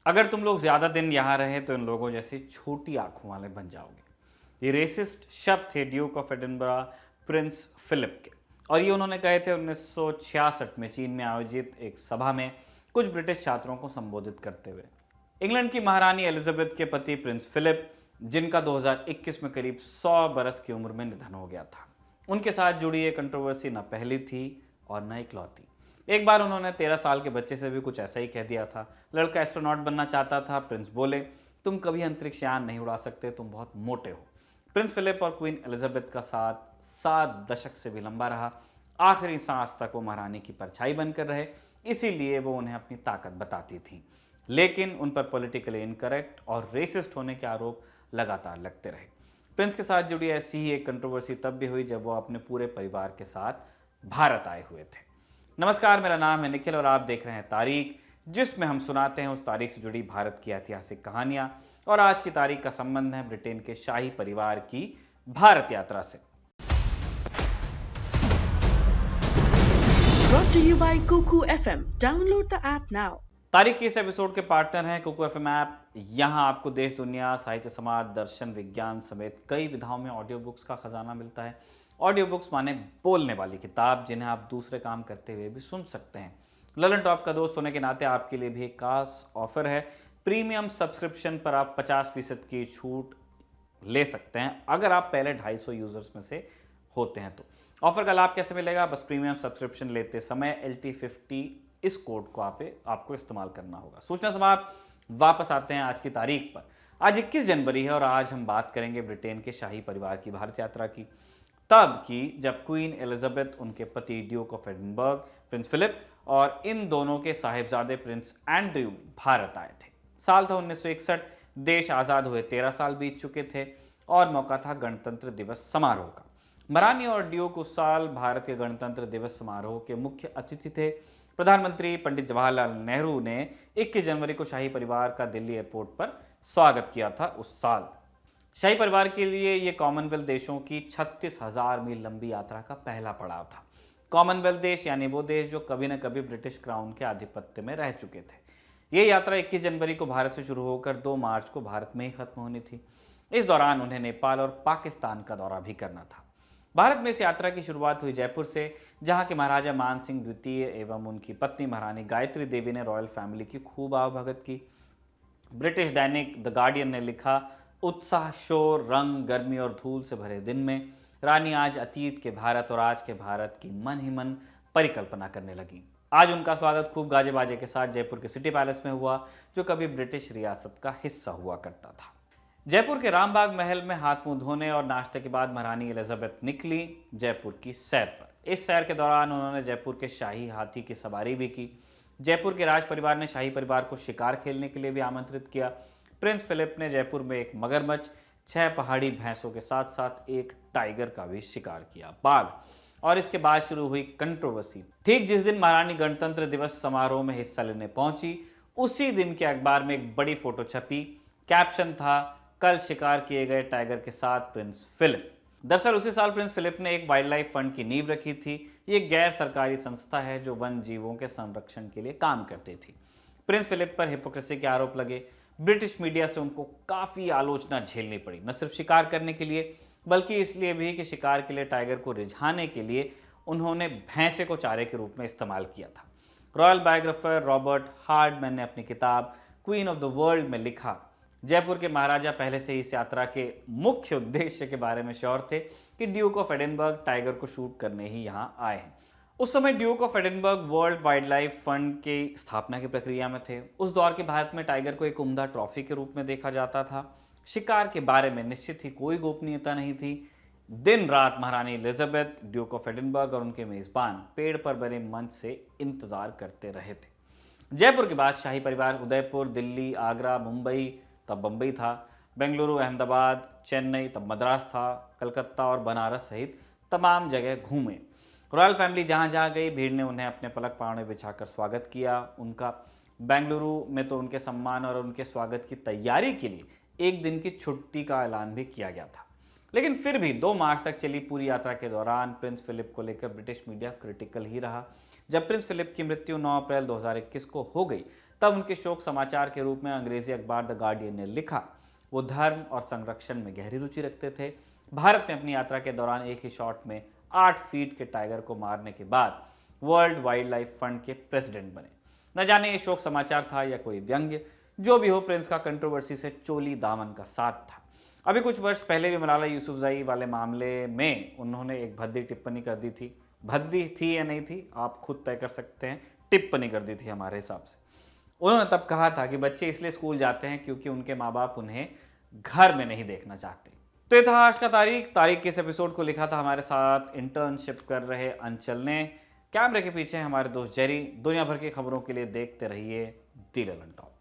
अगर तुम लोग ज्यादा दिन यहाँ रहे तो इन लोगों जैसे छोटी आंखों वाले बन जाओगे। ये रेसिस्ट शब्द थे Duke of Edinburgh Prince Philip के, और ये उन्होंने कहे थे 1966 में चीन में आयोजित एक सभा में कुछ ब्रिटिश छात्रों को संबोधित करते हुए। इंग्लैंड की महारानी एलिजाबेथ के पति प्रिंस फिलिप, जिनका 2021 में करीब 100 बरस की उम्र में निधन हो गया था, उनके साथ जुड़ी ये कंट्रोवर्सी न पहली थी और न इकलौती। एक बार उन्होंने 13 साल के बच्चे से भी कुछ ऐसा ही कह दिया था। लड़का एस्ट्रोनॉट बनना चाहता था। प्रिंस बोले, तुम कभी अंतरिक्ष यान नहीं उड़ा सकते, तुम बहुत मोटे हो। प्रिंस फिलिप और क्वीन एलिजाबेथ का साथ 7 दशक से भी लंबा रहा। आखिरी सांस तक वो महारानी की परछाई बनकर रहे, इसीलिए वो उन्हें अपनी ताकत बताती थी। लेकिन उन पर पॉलिटिकली इनकरेक्ट और रेसिस्ट होने के आरोप लगातार लगते रहे। प्रिंस के साथ जुड़ी ऐसी ही एक कंट्रोवर्सी तब भी हुई जब वो अपने पूरे परिवार के साथ भारत आए हुए थे। नमस्कार, मेरा नाम है निखिल और आप देख रहे हैं तारीख, जिसमें हम सुनाते हैं उस तारीख से जुड़ी भारत की ऐतिहासिक कहानियां। और आज की तारीख का संबंध है ब्रिटेन के शाही परिवार की भारत यात्रा से। Brought to you by Kuku FM. Download the app now. तारीख के इस एपिसोड के पार्टनर हैं कुकू एफएम ऐप। यहाँ आपको देश दुनिया, साहित्य, समाज, दर्शन, विज्ञान समेत कई विधाओं में ऑडियो बुक्स का खजाना मिलता है। ऑडियो बुक्स माने बोलने वाली किताब, जिन्हें आप दूसरे काम करते हुए भी सुन सकते हैं। ललन टॉप का दोस्त होने के नाते आपके लिए भी एक खास ऑफर है। प्रीमियम सब्सक्रिप्शन पर आप 50% की छूट ले सकते हैं अगर आप पहले 250 यूजर्स में से होते हैं तो। ऑफर का लाभ कैसे मिलेगा? बस प्रीमियम सब्सक्रिप्शन लेते समय LT50 इस कोड को आपको इस्तेमाल करना होगा। सूचना समाप्त। वापस आते हैं आज की तारीख पर। आज 21 जनवरी है और आज हम बात करेंगे ब्रिटेन के शाही परिवार की भारत यात्रा की, तब की जब क्वीन एलिजाबेथ, उनके पति Duke of Edinburgh Prince Philip और इन दोनों के साहिबजादे प्रिंस एंड्रयू भारत आए थे। साल था 1961। देश आज़ाद हुए 13 साल बीत चुके थे और मौका था गणतंत्र दिवस समारोह का। महारानी और ड्यूक उस साल भारत के गणतंत्र दिवस समारोह के मुख्य अतिथि थे। प्रधानमंत्री पंडित जवाहरलाल नेहरू ने 21 जनवरी को शाही परिवार का दिल्ली एयरपोर्ट पर स्वागत किया था। उस साल शाही परिवार के लिए ये कॉमनवेल्थ देशों की 36,000 मील लंबी यात्रा का पहला पड़ाव था। कॉमनवेल्थ देश यानी वो देश जो कभी न कभी ब्रिटिश क्राउन के आधिपत्य में रह चुके थे। ये यात्रा 21 जनवरी को भारत से शुरू होकर 2 मार्च को भारत में ही खत्म होनी थी। इस दौरान उन्हें नेपाल और पाकिस्तान का दौरा भी करना था। भारत में इस यात्रा की शुरुआत हुई जयपुर से, जहां के महाराजा मान सिंह द्वितीय एवं उनकी पत्नी महारानी गायत्री देवी ने रॉयल फैमिली की खूब आवभगत की। ब्रिटिश दैनिक द गार्डियन ने लिखा, उत्साह, शोर, रंग, गर्मी और धूल से भरे दिन में रानी आज अतीत के भारत और आज के भारत की मन ही मन परिकल्पना करने लगी। आज उनका स्वागत खूब गाजे बाजे के साथ जयपुर के सिटी पैलेस में हुआ, जो कभी ब्रिटिश रियासत का हिस्सा हुआ करता था। जयपुर के रामबाग महल में हाथ मुंह धोने और नाश्ते के बाद महारानी एलिजाबेथ निकली जयपुर की सैर पर। इस सैर के दौरान उन्होंने जयपुर के शाही हाथी की सवारी भी की। जयपुर के राज परिवार ने शाही परिवार को शिकार खेलने के लिए भी आमंत्रित किया। प्रिंस फिलिप ने जयपुर में एक मगरमच्छ, 6 पहाड़ी भैंसों के साथ साथ एक टाइगर का भी शिकार किया, बाघ। और इसके बाद शुरू हुई कंट्रोवर्सी। ठीक जिस दिन महारानी गणतंत्र दिवस समारोह में हिस्सा लेने पहुंची, उसी दिन के अखबार में एक बड़ी फोटो छपी। कैप्शन था, कल शिकार किए गए टाइगर के साथ प्रिंस फिलिप। दरअसल उसी साल प्रिंस फिलिप ने एक वाइल्ड लाइफ फंड की नींव रखी थी। ये गैर सरकारी संस्था है जो वन जीवों के संरक्षण के लिए काम करती थी। प्रिंस फिलिप पर हिपोक्रेसी के आरोप लगे। ब्रिटिश मीडिया से उनको काफ़ी आलोचना झेलनी पड़ी, न सिर्फ शिकार करने के लिए बल्कि इसलिए भी कि शिकार के लिए टाइगर को रिझाने के लिए उन्होंने भैंसे को चारे के रूप में इस्तेमाल किया था। रॉयल बायोग्राफर रॉबर्ट हार्डमैन ने अपनी किताब क्वीन ऑफ द वर्ल्ड में लिखा, जयपुर के महाराजा पहले से ही इस यात्रा के मुख्य उद्देश्य के बारे में श्योर थे कि ड्यूक ऑफ एडिनबर्ग टाइगर को शूट करने ही यहाँ आए हैं। उस समय Duke of Edinburgh world wild life fund की स्थापना की प्रक्रिया में थे। उस दौर के भारत में टाइगर को एक उम्दा ट्रॉफी के रूप में देखा जाता था। शिकार के बारे में निश्चित ही कोई गोपनीयता नहीं थी। दिन रात महारानी एलिजाबेथ, ड्यूक ऑफ एडिनबर्ग और उनके मेजबान पेड़ पर बने मंच से इंतजार करते रहे थे। जयपुर के बाद शाही परिवार उदयपुर, दिल्ली, आगरा, मुंबई, तब बम्बई था, बेंगलुरु, अहमदाबाद, चेन्नई, तब मद्रास था, कलकत्ता और बनारस सहित तमाम जगह घूमे। रॉयल फैमिली जहाँ जहाँ गई, भीड़ ने उन्हें अपने पलक पाँव बिछाकर स्वागत किया। उनका बेंगलुरु में तो उनके सम्मान और उनके स्वागत की तैयारी के लिए एक दिन की छुट्टी का ऐलान भी किया गया था। लेकिन फिर भी 2 मार्च तक चली पूरी यात्रा के दौरान प्रिंस फिलिप को लेकर ब्रिटिश मीडिया क्रिटिकल ही रहा। जब प्रिंस फिलिप की मृत्यु 9 अप्रैल 2021 को हो गई, तब उनके शोक समाचार के रूप में अंग्रेजी अखबार द गार्डियन ने लिखा, वो धर्म और संरक्षण में गहरी रुचि रखते थे। भारत में अपनी यात्रा के दौरान एक ही शॉट में 8 फीट के टाइगर को मारने के बाद वर्ल्ड वाइल्ड लाइफ फंड के प्रेसिडेंट बने। न जाने ये शोक समाचार था या कोई व्यंग्य, जो भी हो, प्रिंस का कंट्रोवर्सी से चोली दामन का साथ था। अभी कुछ वर्ष पहले भी मलाला यूसुफजई वाले मामले में उन्होंने एक भद्दी टिप्पणी कर दी थी। भद्दी थी या नहीं थी, आप खुद तय कर सकते हैं। टिप्पणी कर दी थी हमारे हिसाब से। उन्होंने तब कहा था कि बच्चे इसलिए स्कूल जाते हैं क्योंकि उनके माँ बाप उन्हें घर में नहीं देखना चाहते। तो ये था आज का तारीख के इस एपिसोड को लिखा था हमारे साथ इंटर्नशिप कर रहे अंचल ने। कैमरे के पीछे हमारे दोस्त जेरी। दुनिया भर की खबरों के लिए देखते रहिए दी ललन टॉक।